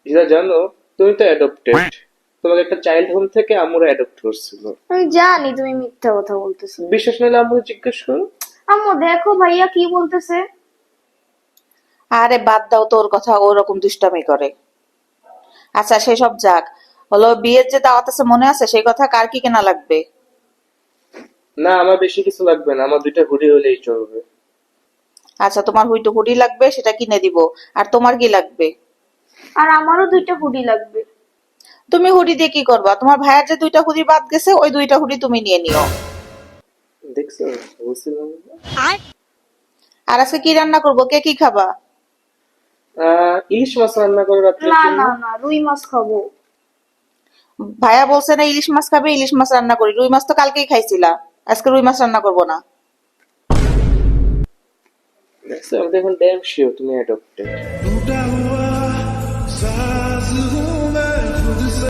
যেটা জানো, তুমি তো অ্যাডপ্টেড। তোমাকে একটা চাইল্ড হোম থেকে আম্মুরা অ্যাডপ্ট করছিল। আমি জানি তুমি মিথ্যা কথা বলতেছো। বিশ্বাস নাহলে আম্মু জিজ্ঞেস করো। আম্মু দেখো ভাইয়া কি বলতেছে। আরে বাদ দাও তো ওর কথা, ওরকম দুষ্টামি করে। আচ্ছা সেসব যাক, হলো বিয়ের যে দাওয়াত আছে মনে আছে, সেই কথা কার কি কেনা লাগবে? না, আমার বেশি কিছু লাগবে না, আমার 2টা হুডি হলেই চলবে। আচ্ছা তোমার হুডি লাগবে, সেটা কিনে দিব। আর তোমার কি লাগবে? আর আমারও 2টা হুডি লাগবে। তুমি হুডি দিয়ে কি করবা? তোমার ভাইয়ের যে 2টা হুডি বাদ গেছে, ওই 2টা হুডি তুমি নিয়ে নিও। দেখছো, বলছিলাম না? আর আজকে কি রান্না করবো, কে কি খাবা? ইলিশ মাছ রান্না করো রাত্রের না জন্য। না না, রুই মাছ খাবো। ভাইয়া বলছে না ইলিশ মাছ খাবে, ইলিশ মাছ রান্না করি। রুই মাছ তো কালকেই খাইছিলা, আজকে রুই মাছ রান্না করবো না। দেখছো, আমি তো এখন ড্যাম শিওর তুমি অ্যাডপ্টেড। टूटा हुआ साज हूँ